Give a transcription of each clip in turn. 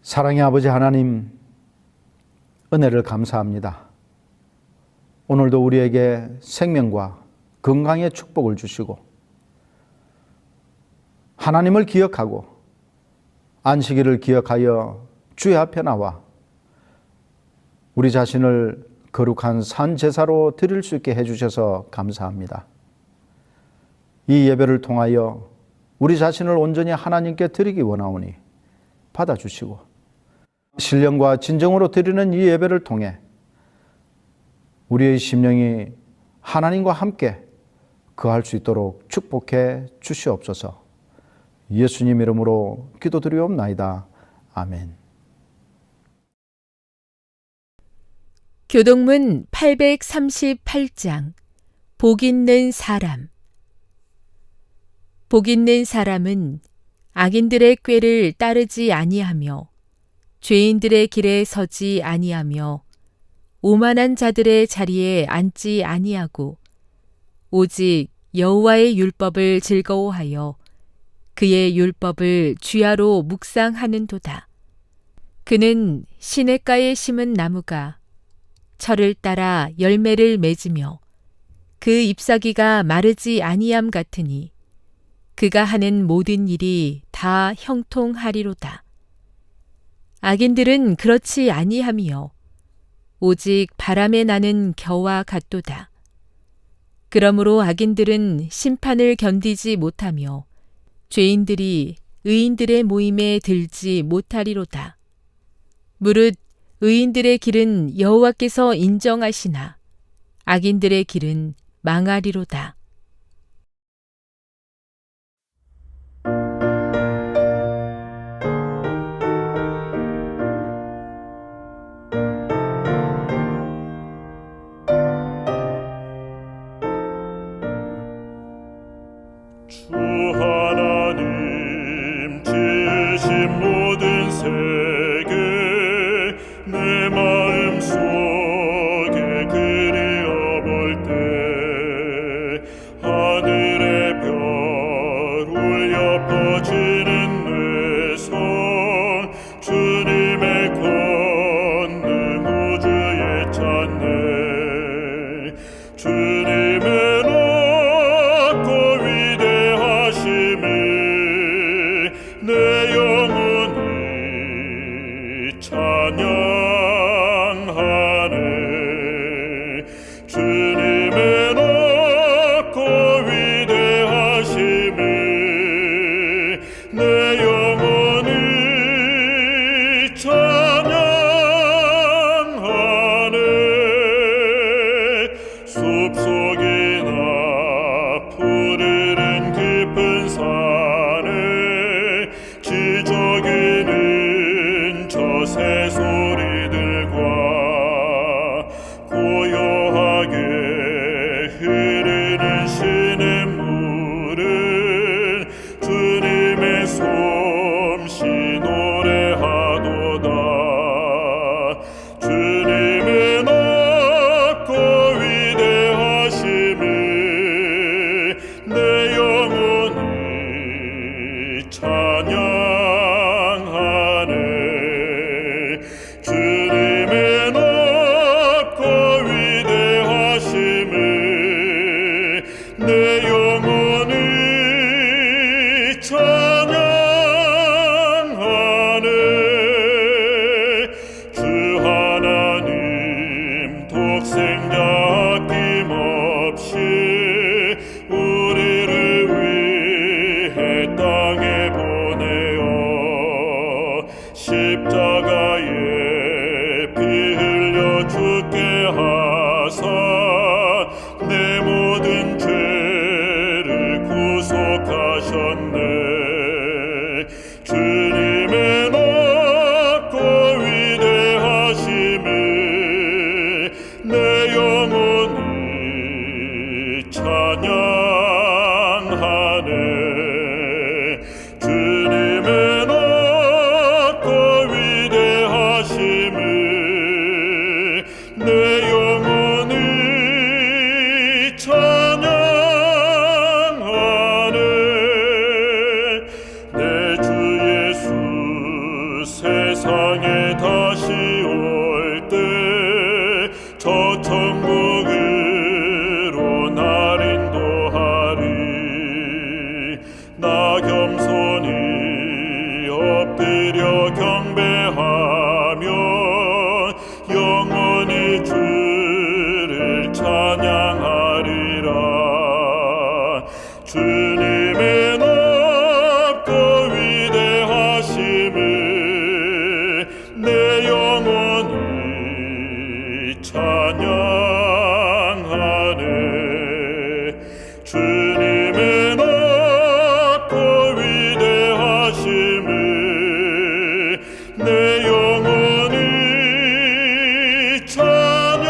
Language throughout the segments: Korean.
사랑의 아버지 하나님, 은혜를 감사합니다. 오늘도 우리에게 생명과 건강의 축복을 주시고 하나님을 기억하고 안식일을 기억하여 주의 앞에 나와 우리 자신을 거룩한 산 제사로 드릴 수 있게 해주셔서 감사합니다. 이 예배를 통하여 우리 자신을 온전히 하나님께 드리기 원하오니 받아주시고 신령과 진정으로 드리는 이 예배를 통해 우리의 심령이 하나님과 함께 거할 수 있도록 축복해 주시옵소서. 예수님 이름으로 기도드리옵나이다. 아멘. 교동문 838장 복 있는 사람. 복 있는 사람은 악인들의 꾀를 따르지 아니하며 죄인들의 길에 서지 아니하며 오만한 자들의 자리에 앉지 아니하고 오직 여호와의 율법을 즐거워하여 그의 율법을 주야로 묵상하는도다. 그는 시냇가에 심은 나무가 철을 따라 열매를 맺으며 그 잎사귀가 마르지 아니함 같으니 그가 하는 모든 일이 다 형통하리로다. 악인들은 그렇지 아니하며 오직 바람에 나는 겨와 같도다. 그러므로 악인들은 심판을 견디지 못하며 죄인들이 의인들의 모임에 들지 못하리로다. 무릇 의인들의 길은 여호와께서 인정하시나 악인들의 길은 망하리로다. 주 하나님 지으신 모든 세계 내 마음속에 그리어볼 때 하늘의 별 울려 퍼지는 내 손 주님의 권능 우주에 찾네. 주님의 내 영혼이 찬양하네. 주님의 높고 위대하심을 내 영혼이 찬양하네. 숲속이나 푸르른 깊은 산에 지저귀는 저 새소리들과 고요하게 흐르는 시냇물은 주님의 솜씨 노래하도다. 주님의 높고 위대하심을 내 영혼이 찬양하네. 주님의 높고 위대하심을 내 영혼이 찬양하네. 주 하나님 독생자 아낌없이 우리를 위해 땅에 보내어 십자가에 피 흘려 죽게 하사 내 모든 죄를 구속하셨네. 주님의 높고 위대하심을 내 영혼이 찬양하네. 주님의 높고 위대하심을 내 영혼이 찬양하네. 내 주 예수 세상 엎드려 경배하며 영원히 주를 찬양하리라. 주님의 높고 위대하심을 내 영혼이 찬양하네. 주님의 높고 위대하심을 내 영혼이 찬양하네.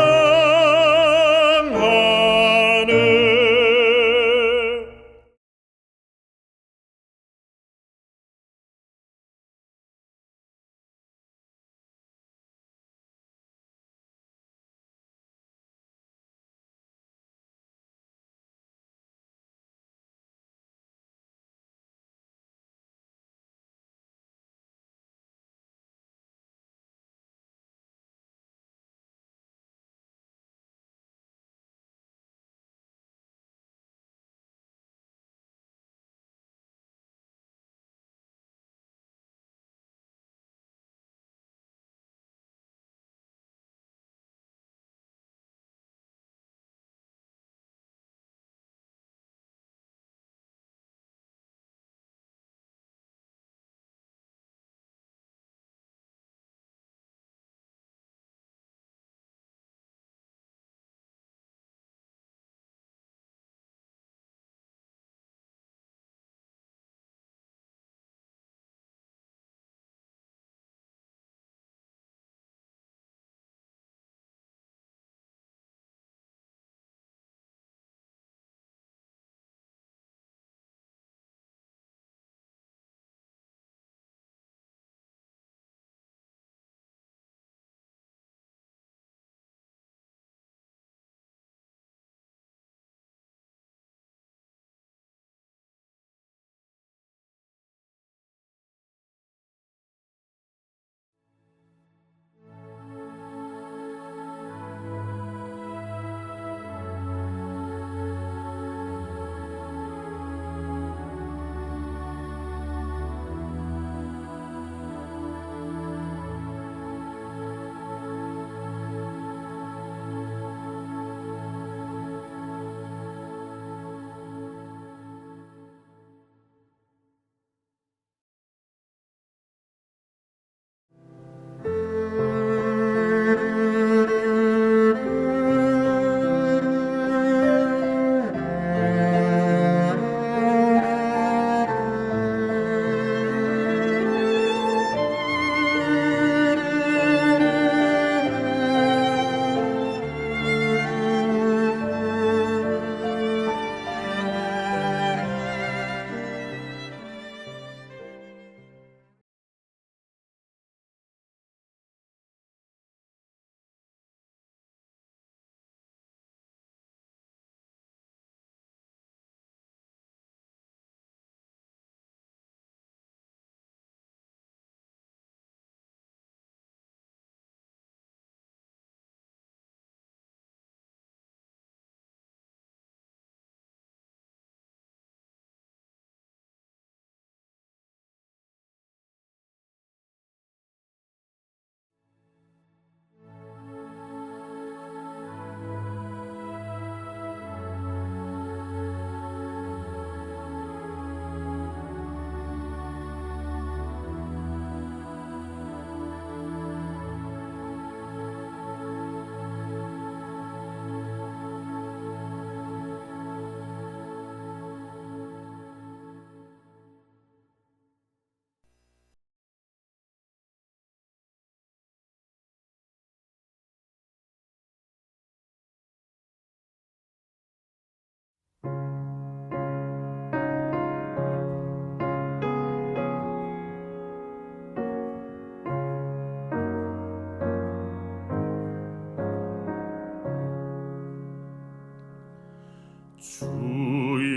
주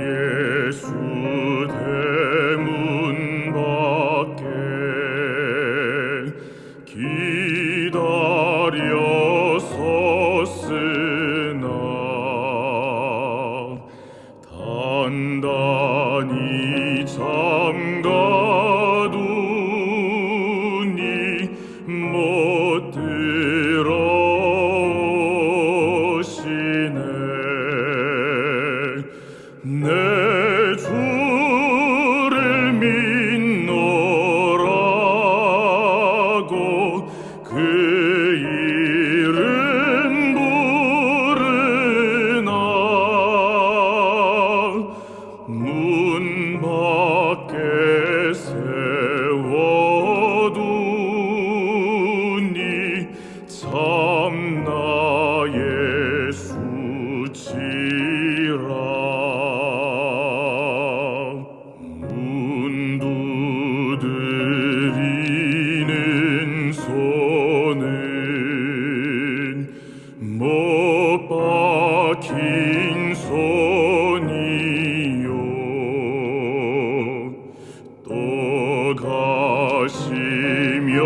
예수 대문 밖에 기다려 섰으나 단단히 잠가둔 문 밖에 세워두니 참 나의 수치라. 문 두드리는 손은 못 박힌 손이요 또 가시멸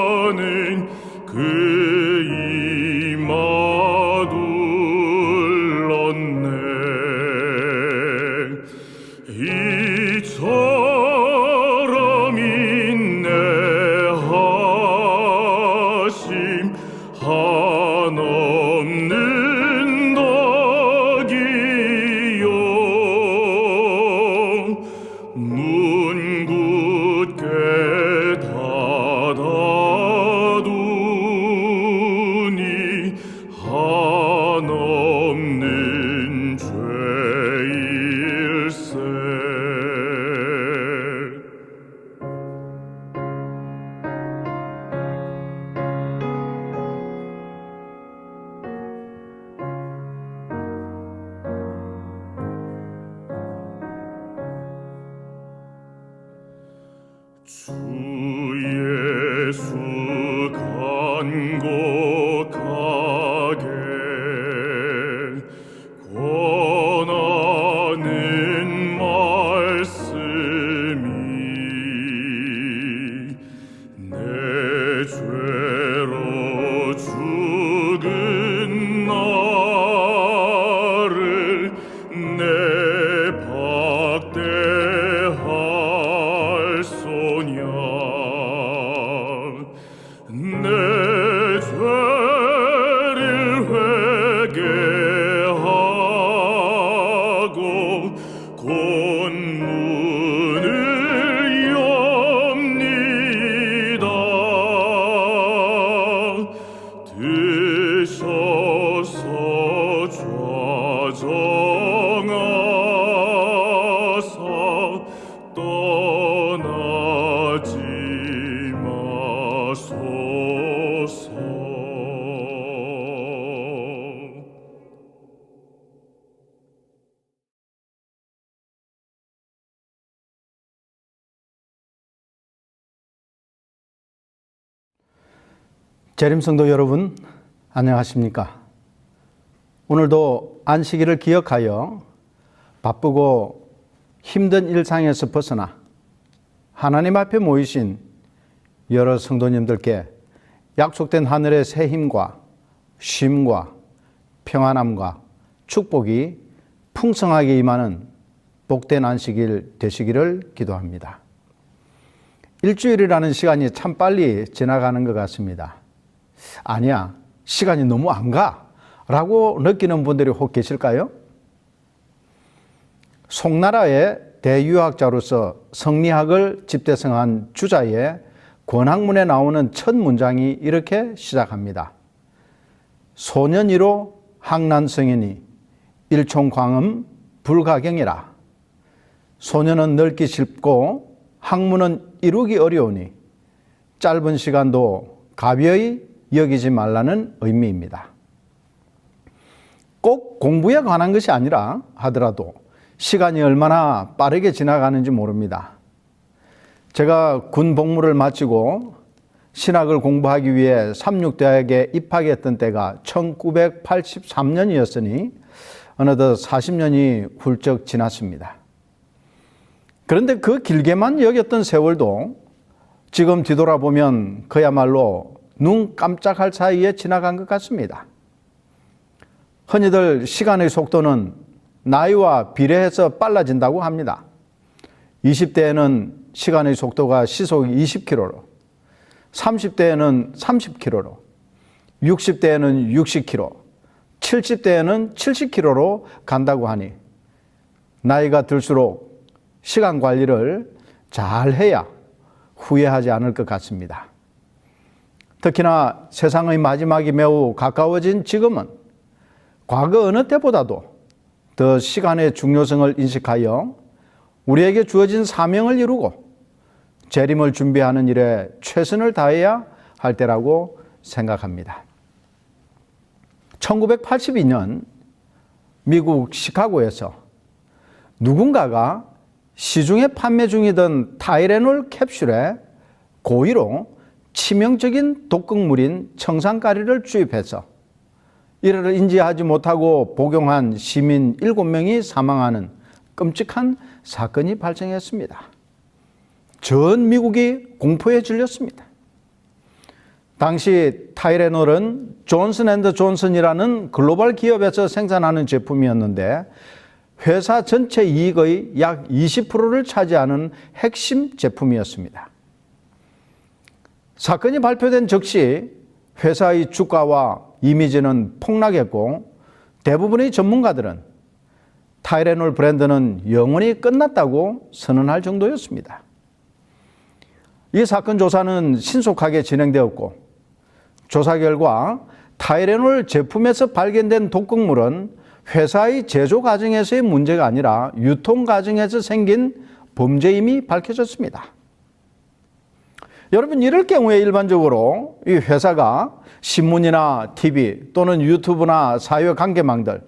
유관은 그 이마 둘렀네. 이처럼 인내하심 한없는 덕이요 문 굳게 닫아두니 한없는 죄일세. 주 예수 간곡하게 권하는 말씀이 내 죄로 죽은 나를 내 박대할 소냐. 내 죄를 회개하고 곧 문을 엽니다. 드셔서 좌정하사 떠나지 마소서. 재림성도 여러분, 안녕하십니까? 오늘도 안식일을 기억하여 바쁘고 힘든 일상에서 벗어나 하나님 앞에 모이신 여러 성도님들께 약속된 하늘의 새 힘과 쉼과 평안함과 축복이 풍성하게 임하는 복된 안식일 되시기를 기도합니다. 일주일이라는 시간이 참 빨리 지나가는 것 같습니다. 아니야, 시간이 너무 안 가 라고 느끼는 분들이 혹 계실까요? 송나라의 대유학자로서 성리학을 집대성한 주자의 권학문에 나오는 첫 문장이 이렇게 시작합니다. 소년이로 학난성이니 일총광음 불가경이라. 소년은 넓기 쉽고 학문은 이루기 어려우니 짧은 시간도 가벼이 여기지 말라는 의미입니다. 꼭 공부에 관한 것이 아니라 하더라도 시간이 얼마나 빠르게 지나가는지 모릅니다. 제가 군 복무를 마치고 신학을 공부하기 위해 삼육대학에 입학했던 때가 1983년이었으니 어느덧 40년이 훌쩍 지났습니다. 그런데 그 길게만 여겼던 세월도 지금 뒤돌아보면 그야말로 눈 깜짝할 사이에 지나간 것 같습니다. 흔히들 시간의 속도는 나이와 비례해서 빨라진다고 합니다. 20대에는 시간의 속도가 시속 20km로, 30대에는 30km로, 60대에는 60km, 70대에는 70km로 간다고 하니 나이가 들수록 시간 관리를 잘 해야 후회하지 않을 것 같습니다. 특히나 세상의 마지막이 매우 가까워진 지금은 과거 어느 때보다도 더 시간의 중요성을 인식하여 우리에게 주어진 사명을 이루고 재림을 준비하는 일에 최선을 다해야 할 때라고 생각합니다. 1982년 미국 시카고에서 누군가가 시중에 판매 중이던 타이레놀 캡슐에 고의로 치명적인 독극물인 청산가리를 주입해서 이를 인지하지 못하고 복용한 시민 7명이 사망하는 끔찍한 사건이 발생했습니다. 전 미국이 공포에 질렸습니다. 당시 타이레놀은 존슨앤드존슨이라는 글로벌 기업에서 생산하는 제품이었는데 회사 전체 이익의 약 20%를 차지하는 핵심 제품이었습니다. 사건이 발표된 즉시 회사의 주가와 이미지는 폭락했고 대부분의 전문가들은 타이레놀 브랜드는 영원히 끝났다고 선언할 정도였습니다. 이 사건 조사는 신속하게 진행되었고 조사 결과 타이레놀 제품에서 발견된 독극물은 회사의 제조 과정에서의 문제가 아니라 유통 과정에서 생긴 범죄임이 밝혀졌습니다. 여러분, 이럴 경우에 일반적으로 이 회사가 신문이나 TV 또는 유튜브나 사회관계망들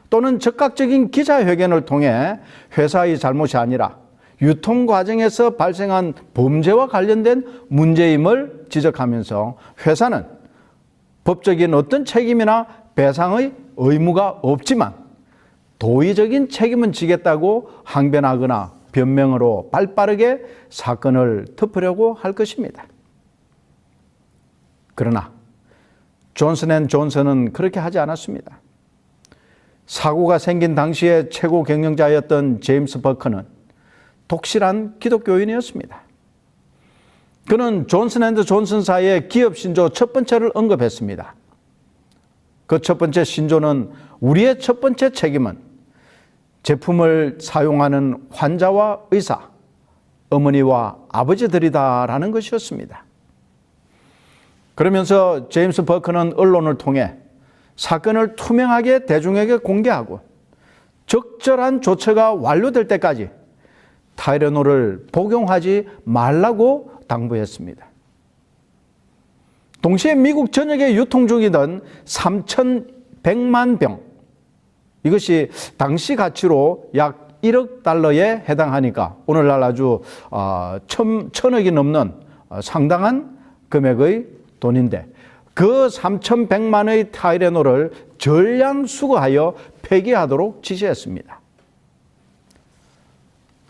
또는 즉각적인 기자회견을 통해 회사의 잘못이 아니라 유통 과정에서 발생한 범죄와 관련된 문제임을 지적하면서 회사는 법적인 어떤 책임이나 배상의 의무가 없지만 도의적인 책임은 지겠다고 항변하거나 변명으로 발빠르게 사건을 덮으려고 할 것입니다. 그러나 존슨앤존슨은 그렇게 하지 않았습니다. 사고가 생긴 당시에 최고 경영자였던 제임스 버커는 독실한 기독교인이었습니다. 그는 존슨앤존슨사의 기업 신조 첫 번째를 언급했습니다. 그 첫 번째 신조는 우리의 첫 번째 책임은 제품을 사용하는 환자와 의사, 어머니와 아버지들이다라는 것이었습니다. 그러면서 제임스 버커는 언론을 통해 사건을 투명하게 대중에게 공개하고 적절한 조처가 완료될 때까지 타이레놀을 복용하지 말라고 당부했습니다. 동시에 미국 전역에 유통 중이던 3,100만 병, 이것이 당시 가치로 약 1억 달러에 해당하니까 오늘날 아주 천억이 넘는 상당한 금액의 돈인데 그 3,100만의 타이레놀을 전량 수거하여 폐기하도록 지시했습니다.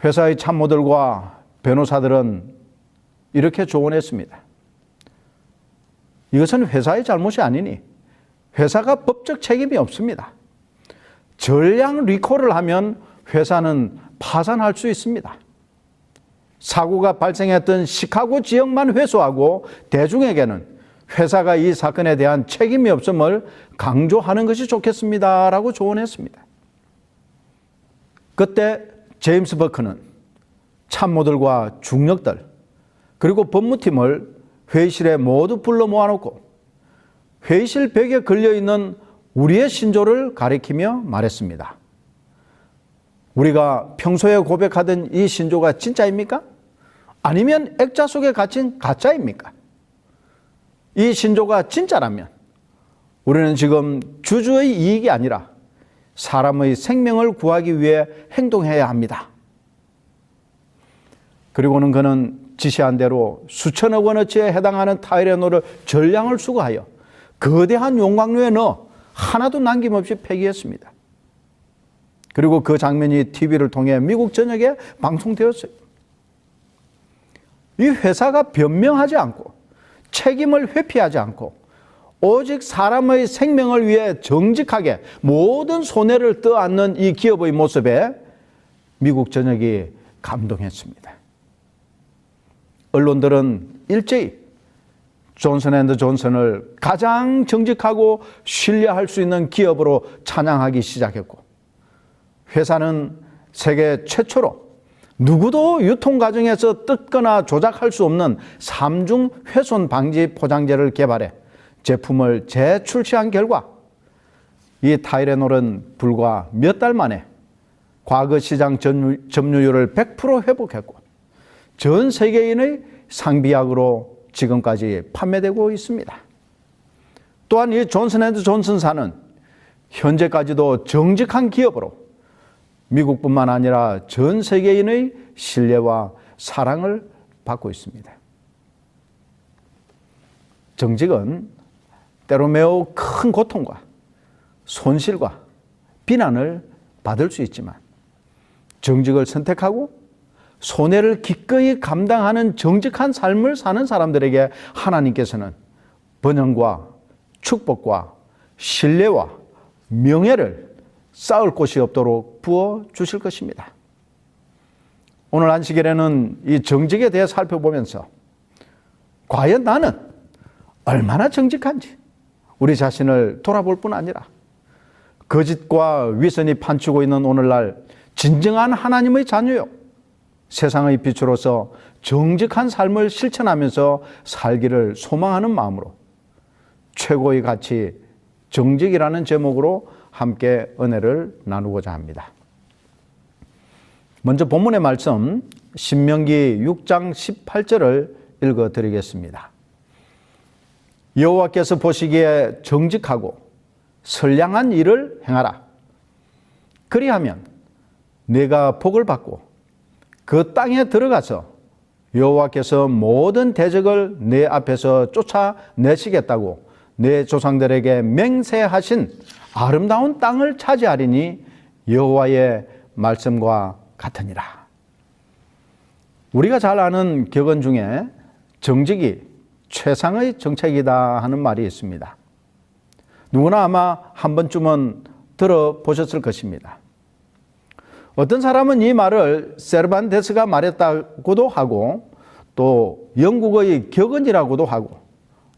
회사의 참모들과 변호사들은 이렇게 조언했습니다. 이것은 회사의 잘못이 아니니 회사가 법적 책임이 없습니다. 전량 리콜을 하면 회사는 파산할 수 있습니다. 사고가 발생했던 시카고 지역만 회수하고 대중에게는 회사가 이 사건에 대한 책임이 없음을 강조하는 것이 좋겠습니다라고 조언했습니다. 그때 제임스 버커는 참모들과 중력들 그리고 법무팀을 회의실에 모두 불러 모아놓고 회의실 벽에 걸려있는 우리의 신조를 가리키며 말했습니다. 우리가 평소에 고백하던 이 신조가 진짜입니까? 아니면 액자 속에 갇힌 가짜입니까? 이 신조가 진짜라면 우리는 지금 주주의 이익이 아니라 사람의 생명을 구하기 위해 행동해야 합니다. 그리고는 그는 지시한 대로 수천억 원어치에 해당하는 타이레놀을 전량을 수거하여 거대한 용광로에 넣어 하나도 남김없이 폐기했습니다. 그리고 그 장면이 TV를 통해 미국 전역에 방송되었어요. 이 회사가 변명하지 않고 책임을 회피하지 않고 오직 사람의 생명을 위해 정직하게 모든 손해를 떠안는 이 기업의 모습에 미국 전역이 감동했습니다. 언론들은 일제히 존슨앤드존슨을 가장 정직하고 신뢰할 수 있는 기업으로 찬양하기 시작했고 회사는 세계 최초로 누구도 유통 과정에서 뜯거나 조작할 수 없는 3중 훼손 방지 포장재를 개발해 제품을 재출시한 결과 이 타이레놀은 불과 몇 달 만에 과거 시장 점유율을 100% 회복했고 전 세계인의 상비약으로 지금까지 판매되고 있습니다. 또한 이 존슨앤존슨사는 현재까지도 정직한 기업으로 미국뿐만 아니라 전 세계인의 신뢰와 사랑을 받고 있습니다. 정직은 때로 매우 큰 고통과 손실과 비난을 받을 수 있지만 정직을 선택하고 손해를 기꺼이 감당하는 정직한 삶을 사는 사람들에게 하나님께서는 번영과 축복과 신뢰와 명예를 쌓을 곳이 없도록 부어 주실 것입니다. 오늘 안식일에는 이 정직에 대해 살펴보면서 과연 나는 얼마나 정직한지 우리 자신을 돌아볼 뿐 아니라 거짓과 위선이 판치고 있는 오늘날 진정한 하나님의 자녀요, 세상의 빛으로서 정직한 삶을 실천하면서 살기를 소망하는 마음으로 최고의 가치 정직이라는 제목으로 함께 은혜를 나누고자 합니다. 먼저 본문의 말씀 신명기 6장 18절을 읽어드리겠습니다. 여호와께서 보시기에 정직하고 선량한 일을 행하라. 그리하면 내가 복을 받고 그 땅에 들어가서 여호와께서 모든 대적을 내 앞에서 쫓아내시겠다고 내 조상들에게 맹세하신 아름다운 땅을 차지하리니 여호와의 말씀과 같으니라. 우리가 잘 아는 격언 중에 정직이 최상의 정책이다 하는 말이 있습니다. 누구나 아마 한 번쯤은 들어보셨을 것입니다. 어떤 사람은 이 말을 세르반테스가 말했다고도 하고 또 영국의 격언이라고도 하고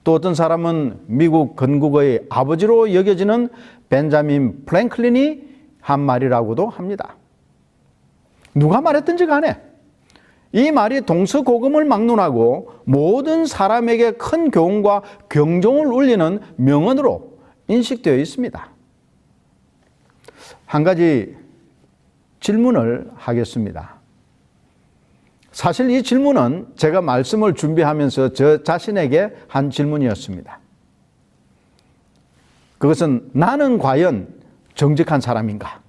또 어떤 사람은 미국 건국의 아버지로 여겨지는 벤자민 프랭클린이 한 말이라고도 합니다. 누가 말했든지 간에 이 말이 동서고금을 막론하고 모든 사람에게 큰 교훈과 경종을 울리는 명언으로 인식되어 있습니다. 한 가지 질문을 하겠습니다. 사실 이 질문은 제가 말씀을 준비하면서 저 자신에게 한 질문이었습니다. 그것은 나는 과연 정직한 사람인가?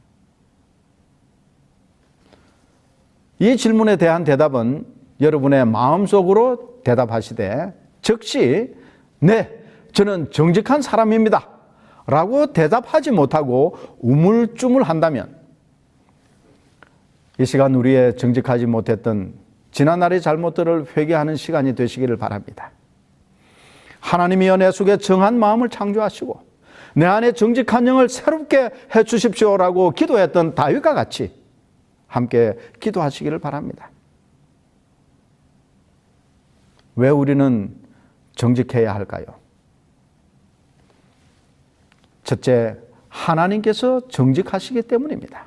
이 질문에 대한 대답은 여러분의 마음속으로 대답하시되 즉시 네, 저는 정직한 사람입니다 라고 대답하지 못하고 우물쭈물한다면 이 시간 우리의 정직하지 못했던 지난날의 잘못들을 회개하는 시간이 되시기를 바랍니다. 하나님이여 내 속에 정한 마음을 창조하시고 내 안에 정직한 영을 새롭게 해 주십시오라고 기도했던 다윗과 같이 함께 기도하시기를 바랍니다. 왜 우리는 정직해야 할까요? 첫째, 하나님께서 정직하시기 때문입니다.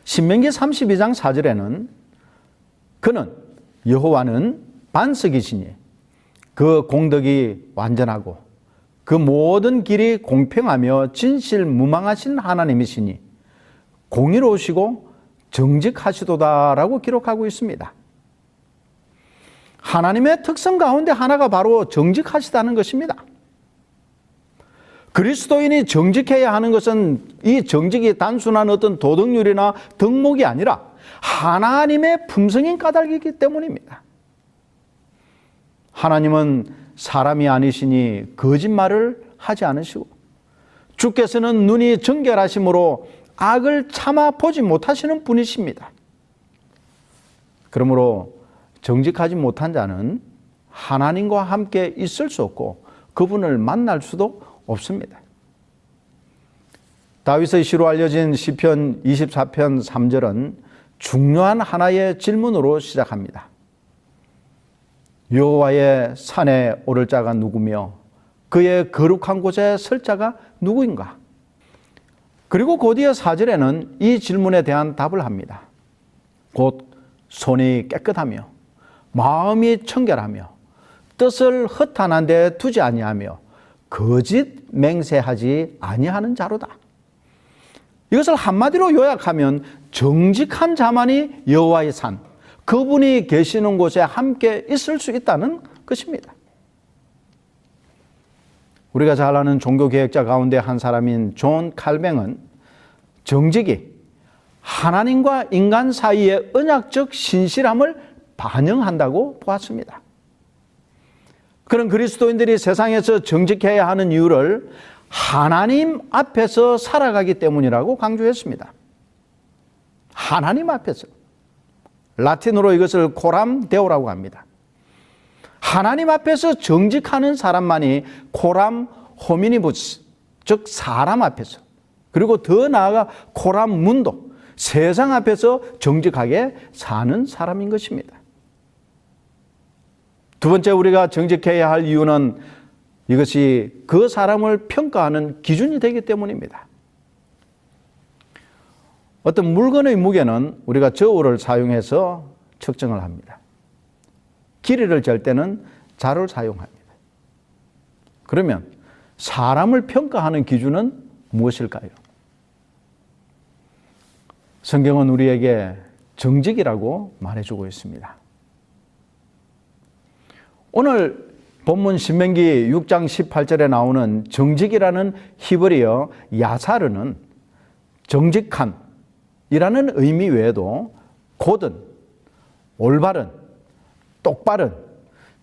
신명기 32장 4절에는 그는 여호와는 반석이시니 그 공덕이 완전하고 그 모든 길이 공평하며 진실무망하신 하나님이시니 공의로우시고 정직하시도다라고 기록하고 있습니다. 하나님의 특성 가운데 하나가 바로 정직하시다는 것입니다. 그리스도인이 정직해야 하는 것은 이 정직이 단순한 어떤 도덕률이나 덕목이 아니라 하나님의 품성인 까닭이기 때문입니다. 하나님은 사람이 아니시니 거짓말을 하지 않으시고 주께서는 눈이 정결하심으로 악을 참아 보지 못하시는 분이십니다. 그러므로 정직하지 못한 자는 하나님과 함께 있을 수 없고 그분을 만날 수도 없습니다. 다윗의 시로 알려진 시편 24편 3절은 중요한 하나의 질문으로 시작합니다. 여호와의 산에 오를 자가 누구며 그의 거룩한 곳에 설 자가 누구인가? 그리고 곧이어 4절에는 이 질문에 대한 답을 합니다. 곧 손이 깨끗하며 마음이 청결하며 뜻을 허탄한 데 두지 아니하며 거짓 맹세하지 아니하는 자로다. 이것을 한마디로 요약하면 정직한 자만이 여호와의 산, 그분이 계시는 곳에 함께 있을 수 있다는 것입니다. 우리가 잘 아는 종교개혁자 가운데 한 사람인 존 칼뱅은 정직이 하나님과 인간 사이의 언약적 신실함을 반영한다고 보았습니다. 그런 그리스도인들이 세상에서 정직해야 하는 이유를 하나님 앞에서 살아가기 때문이라고 강조했습니다. 하나님 앞에서. 라틴어로 이것을 코람 데오라고 합니다. 하나님 앞에서 정직하는 사람만이 코람 호미니부스, 즉 사람 앞에서, 그리고 더 나아가 코람 문도, 세상 앞에서 정직하게 사는 사람인 것입니다. 두 번째 우리가 정직해야 할 이유는 이것이 그 사람을 평가하는 기준이 되기 때문입니다. 어떤 물건의 무게는 우리가 저울을 사용해서 측정을 합니다. 길이를 잴 때는 자를 사용합니다. 그러면 사람을 평가하는 기준은 무엇일까요? 성경은 우리에게 정직이라고 말해주고 있습니다. 오늘 본문 신명기 6장 18절에 나오는 정직이라는 히브리어 야사르는 정직한 이라는 의미 외에도 곧은, 올바른, 똑바른,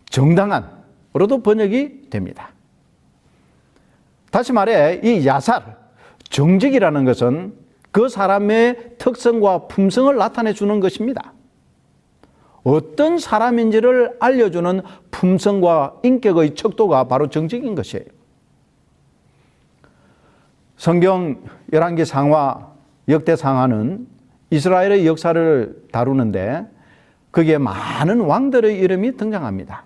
정당한으로도 번역이 됩니다. 다시 말해 이 야살, 정직이라는 것은 그 사람의 특성과 품성을 나타내 주는 것입니다. 어떤 사람인지를 알려주는 품성과 인격의 척도가 바로 정직인 것이에요. 성경 열왕기 상하, 역대 상하는 이스라엘의 역사를 다루는데 거기에 많은 왕들의 이름이 등장합니다.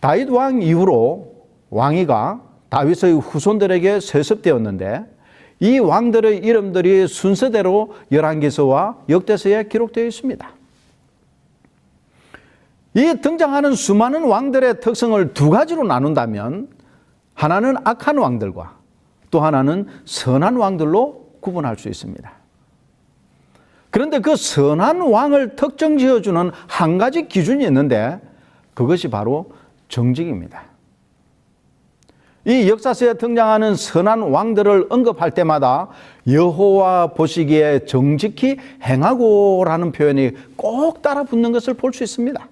다윗 왕 이후로 왕위가 다윗의 후손들에게 세습되었는데 이 왕들의 이름들이 순서대로 열왕기서와 역대서에 기록되어 있습니다. 이 등장하는 수많은 왕들의 특성을 두 가지로 나눈다면 하나는 악한 왕들과 또 하나는 선한 왕들로 구분할 수 있습니다. 그런데 그 선한 왕을 특정 지어주는 한 가지 기준이 있는데 그것이 바로 정직입니다. 이 역사서에 등장하는 선한 왕들을 언급할 때마다 여호와 보시기에 정직히 행하고라는 표현이 꼭 따라 붙는 것을 볼 수 있습니다.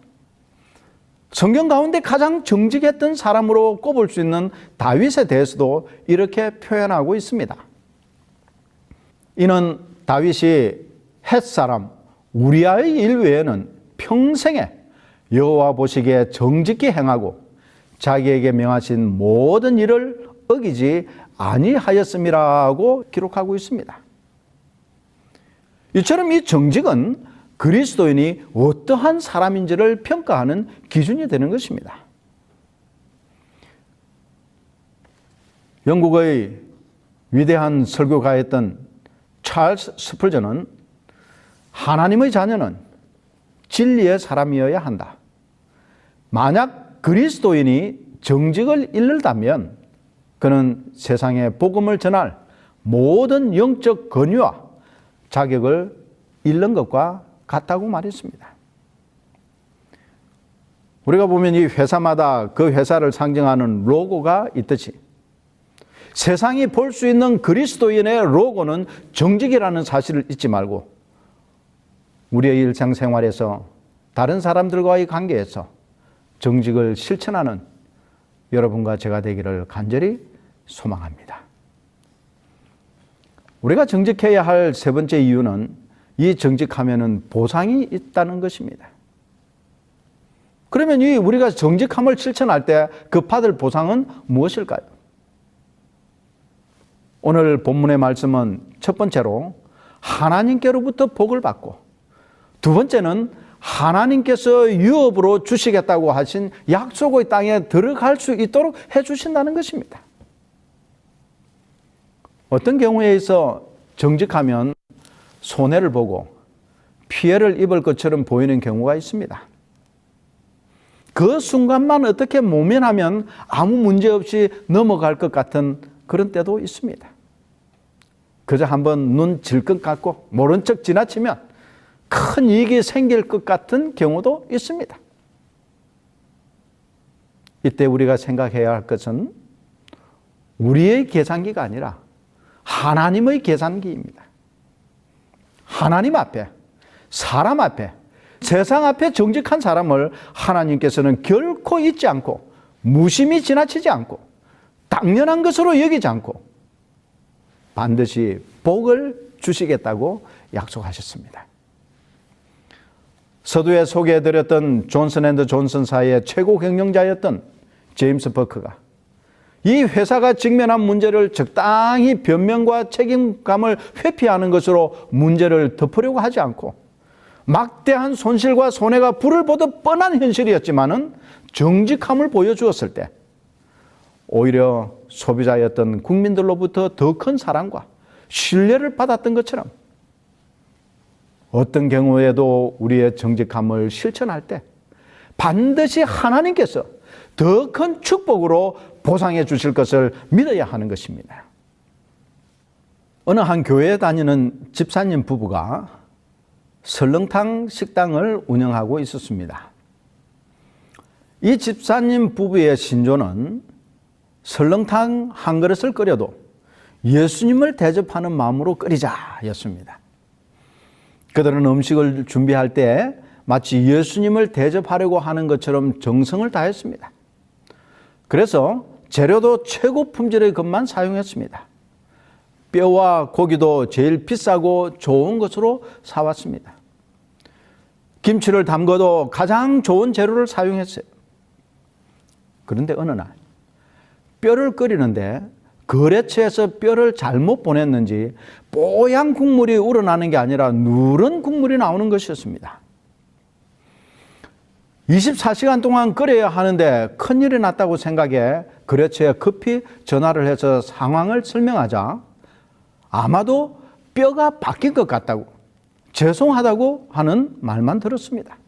성경 가운데 가장 정직했던 사람으로 꼽을 수 있는 다윗에 대해서도 이렇게 표현하고 있습니다. 이는 다윗이 헷사람 우리아의 일 외에는 평생에 여호와 보시기에 정직히 행하고 자기에게 명하신 모든 일을 어기지 아니하였음이라고 기록하고 있습니다. 이처럼 이 정직은 그리스도인이 어떠한 사람인지를 평가하는 기준이 되는 것입니다. 영국의 위대한 설교가였던 찰스 스펄전은 하나님의 자녀는 진리의 사람이어야 한다. 만약 그리스도인이 정직을 잃는다면 그는 세상에 복음을 전할 모든 영적 권위와 자격을 잃는 것과 같다고 말했습니다. 우리가 보면 이 회사마다 그 회사를 상징하는 로고가 있듯이 세상이 볼 수 있는 그리스도인의 로고는 정직이라는 사실을 잊지 말고 우리의 일상생활에서 다른 사람들과의 관계에서 정직을 실천하는 여러분과 제가 되기를 간절히 소망합니다. 우리가 정직해야 할 세 번째 이유는 이 정직하면은 보상이 있다는 것입니다. 그러면 이 우리가 정직함을 실천할 때 그 받을 보상은 무엇일까요? 오늘 본문의 말씀은 첫 번째로 하나님께로부터 복을 받고 두 번째는 하나님께서 유업으로 주시겠다고 하신 약속의 땅에 들어갈 수 있도록 해주신다는 것입니다. 어떤 경우에 있어 정직하면 손해를 보고 피해를 입을 것처럼 보이는 경우가 있습니다. 그 순간만 어떻게 모면하면 아무 문제 없이 넘어갈 것 같은 그런 때도 있습니다. 그저 한번 눈 질끈 감고 모른 척 지나치면 큰 이익이 생길 것 같은 경우도 있습니다. 이때 우리가 생각해야 할 것은 우리의 계산기가 아니라 하나님의 계산기입니다. 하나님 앞에, 사람 앞에, 세상 앞에 정직한 사람을 하나님께서는 결코 잊지 않고 무심히 지나치지 않고 당연한 것으로 여기지 않고 반드시 복을 주시겠다고 약속하셨습니다. 서두에 소개해드렸던 존슨 앤드 존슨사의 최고 경영자였던 제임스 버크가 이 회사가 직면한 문제를 적당히 변명과 책임감을 회피하는 것으로 문제를 덮으려고 하지 않고 막대한 손실과 손해가 불을 보듯 뻔한 현실이었지만은 정직함을 보여주었을 때 오히려 소비자였던 국민들로부터 더 큰 사랑과 신뢰를 받았던 것처럼 어떤 경우에도 우리의 정직함을 실천할 때 반드시 하나님께서 더 큰 축복으로 보상해 주실 것을 믿어야 하는 것입니다. 어느 한 교회에 다니는 집사님 부부가 설렁탕 식당을 운영하고 있었습니다. 이 집사님 부부의 신조는 설렁탕 한 그릇을 끓여도 예수님을 대접하는 마음으로 끓이자였습니다. 그들은 음식을 준비할 때 마치 예수님을 대접하려고 하는 것처럼 정성을 다했습니다. 그래서 재료도 최고 품질의 것만 사용했습니다. 뼈와 고기도 제일 비싸고 좋은 것으로 사왔습니다. 김치를 담궈도 가장 좋은 재료를 사용했어요. 그런데 어느 날 뼈를 끓이는데 거래처에서 뼈를 잘못 보냈는지 뽀얀 국물이 우러나는 게 아니라 누런 국물이 나오는 것이었습니다. 24시간 동안 끓여야 하는데 큰일이 났다고 생각해 거래처에 급히 전화를 해서 상황을 설명하자 아마도 뼈가 바뀐 것 같다고 죄송하다고 하는 말만 들었습니다.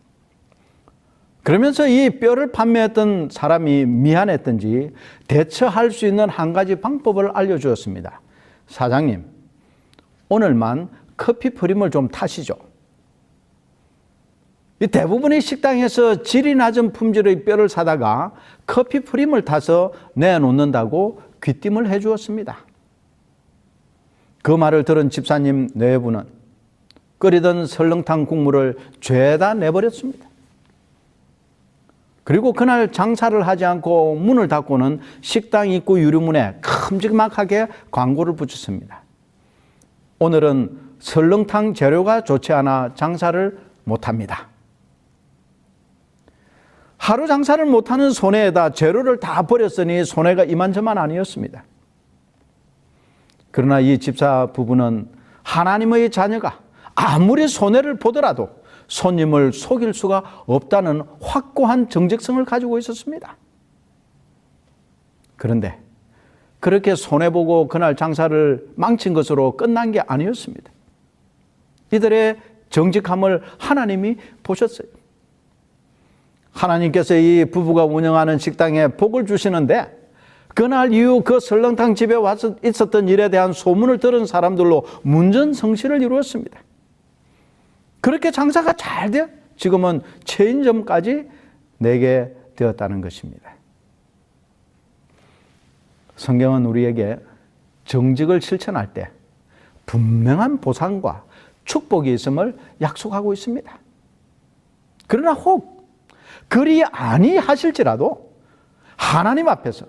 그러면서 이 뼈를 판매했던 사람이 미안했던지 대처할 수 있는 한 가지 방법을 알려주었습니다. 사장님, 오늘만 커피 프림을 좀 타시죠. 이 대부분의 식당에서 질이 낮은 품질의 뼈를 사다가 커피 프림을 타서 내놓는다고 귀띔을 해주었습니다. 그 말을 들은 집사님 내부는 끓이던 설렁탕 국물을 죄다 내버렸습니다. 그리고 그날 장사를 하지 않고 문을 닫고는 식당 입구 유리문에 큼직하게 광고를 붙였습니다. 오늘은 설렁탕 재료가 좋지 않아 장사를 못합니다. 하루 장사를 못하는 손해에다 재료를 다 버렸으니 손해가 이만저만 아니었습니다. 그러나 이 집사 부부는 하나님의 자녀가 아무리 손해를 보더라도 손님을 속일 수가 없다는 확고한 정직성을 가지고 있었습니다. 그런데 그렇게 손해보고 그날 장사를 망친 것으로 끝난 게 아니었습니다. 이들의 정직함을 하나님이 보셨어요. 하나님께서 이 부부가 운영하는 식당에 복을 주시는데 그날 이후 그 설렁탕 집에 와서 있었던 일에 대한 소문을 들은 사람들로 문전성시를 이루었습니다. 그렇게 장사가 잘 되어 지금은 체인점까지 내게 되었다는 것입니다. 성경은 우리에게 정직을 실천할 때 분명한 보상과 축복이 있음을 약속하고 있습니다. 그러나 혹 그리 아니하실지라도 하나님 앞에서,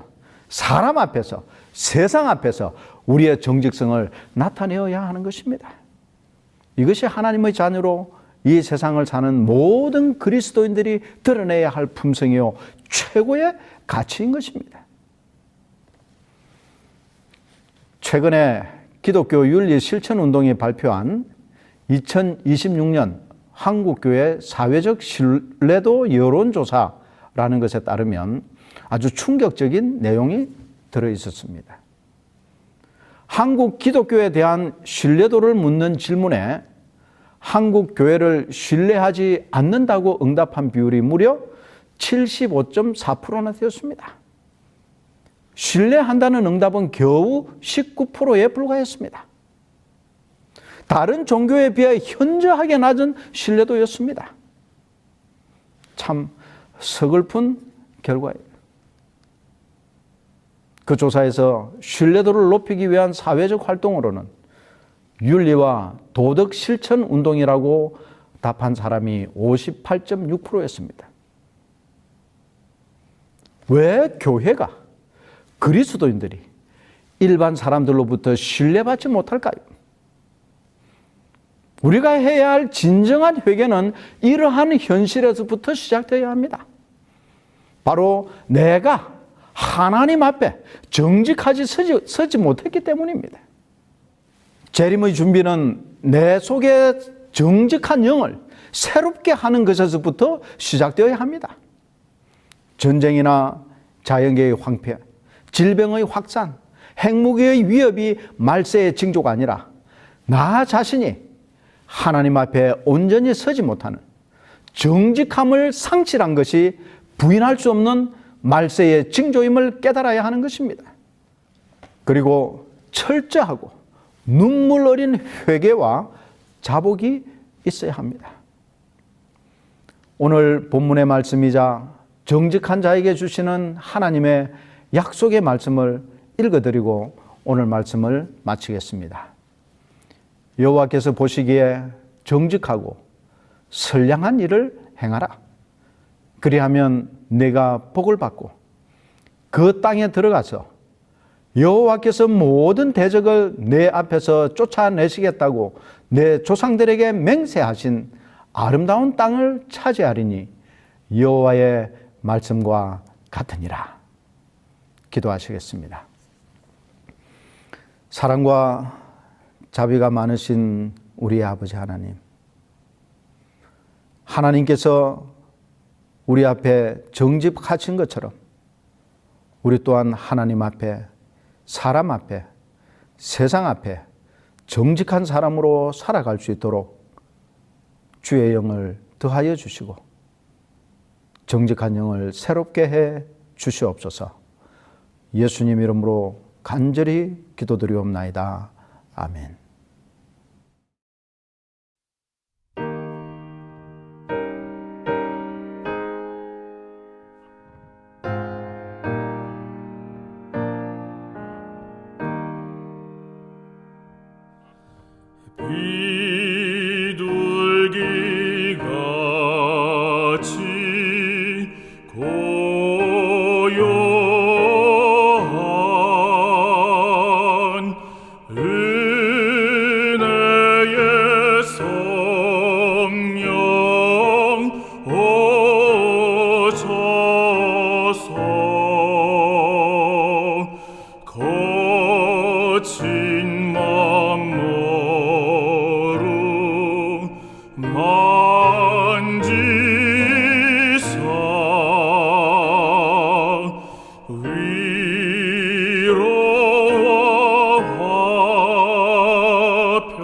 사람 앞에서, 세상 앞에서 우리의 정직성을 나타내어야 하는 것입니다. 이것이 하나님의 자녀로 이 세상을 사는 모든 그리스도인들이 드러내야 할 품성이요 최고의 가치인 것입니다. 최근에 기독교 윤리 실천 운동이 발표한 2026년 한국교회 사회적 신뢰도 여론조사라는 것에 따르면 아주 충격적인 내용이 들어 있었습니다. 한국 기독교에 대한 신뢰도를 묻는 질문에 한국 교회를 신뢰하지 않는다고 응답한 비율이 무려 75.4%나 되었습니다. 신뢰한다는 응답은 겨우 19%에 불과했습니다. 다른 종교에 비해 현저하게 낮은 신뢰도였습니다. 참 서글픈 결과예요. 그 조사에서 신뢰도를 높이기 위한 사회적 활동으로는 윤리와 도덕 실천 운동이라고 답한 사람이 58.6%였습니다. 왜 교회가, 그리스도인들이 일반 사람들로부터 신뢰받지 못할까요? 우리가 해야 할 진정한 회개는 이러한 현실에서부터 시작되어야 합니다. 바로 내가 하나님 앞에 정직하게 서지 못했기 때문입니다. 재림의 준비는 내 속에 정직한 영을 새롭게 하는 것에서부터 시작되어야 합니다. 전쟁이나 자연계의 황폐, 질병의 확산, 핵무기의 위협이 말세의 징조가 아니라 나 자신이 하나님 앞에 온전히 서지 못하는 정직함을 상실한 것이 부인할 수 없는 말세의 징조임을 깨달아야 하는 것입니다. 그리고 철저하고 눈물 어린 회개와 자복이 있어야 합니다. 오늘 본문의 말씀이자 정직한 자에게 주시는 하나님의 약속의 말씀을 읽어드리고 오늘 말씀을 마치겠습니다. 여호와께서 보시기에 정직하고 선량한 일을 행하라. 그리하면 내가 복을 받고 그 땅에 들어가서 여호와께서 모든 대적을 내 앞에서 쫓아내시겠다고 내 조상들에게 맹세하신 아름다운 땅을 차지하리니 여호와의 말씀과 같으니라. 기도하시겠습니다. 사랑과 자비가 많으신 우리 아버지 하나님, 하나님께서 우리 앞에 정직하신 것처럼 우리 또한 하나님 앞에, 사람 앞에, 세상 앞에 정직한 사람으로 살아갈 수 있도록 주의 영을 더하여 주시고 정직한 영을 새롭게 해 주시옵소서. 예수님 이름으로 간절히 기도드리옵나이다. 아멘. 비둘기같이 고요한 은혜의 성령 오셔서 거친 맘으로 만지사 위로와 화평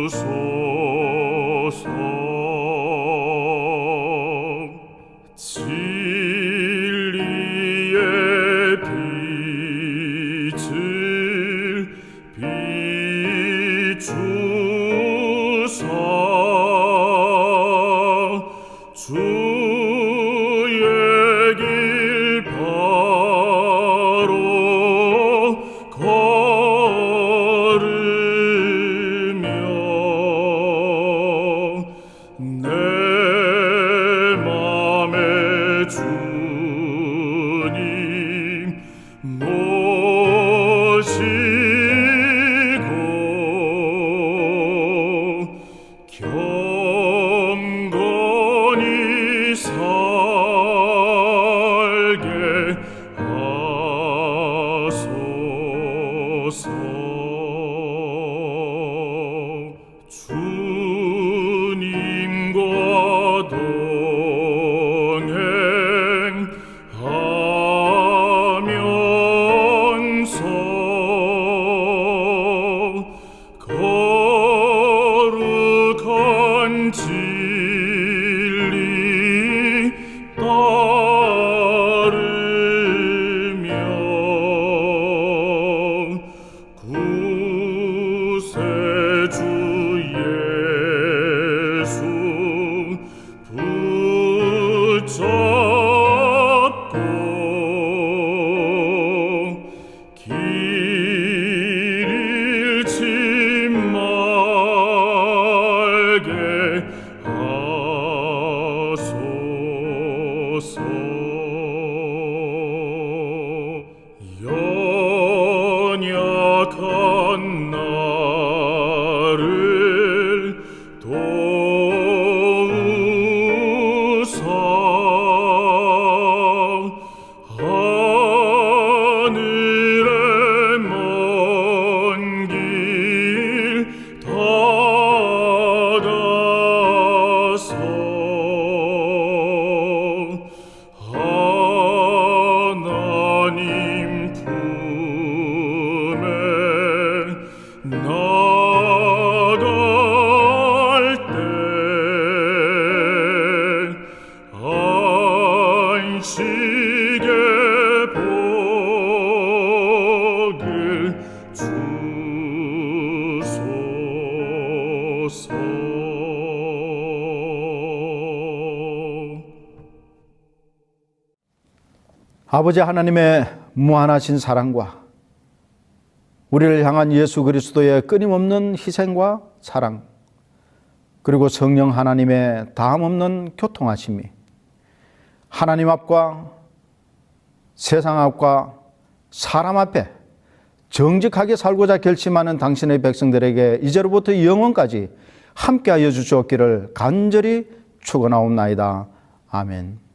주소서. 진리의 빛을 비추사 주의 길 바로 걸으며 내 맘에 주님 모시고 경건히 살게 하소서. 주님과 동행하면서 거룩한 진리 구세주 예수 붙잡고 길 잃지 말게 하소서. 연약한 나를 도우사 하늘의 먼 길 닫아서 하나님 품에 나갈 때 안식의 복을 주소서. 아버지 하나님의 무한하신 사랑과 우리를 향한 예수 그리스도의 끊임없는 희생과 사랑, 그리고 성령 하나님의 다함없는 교통하심이 하나님 앞과 세상 앞과 사람 앞에 정직하게 살고자 결심하는 당신의 백성들에게 이제로부터 영원까지 함께하여 주시옵기를 간절히 축원하옵나이다. 아멘.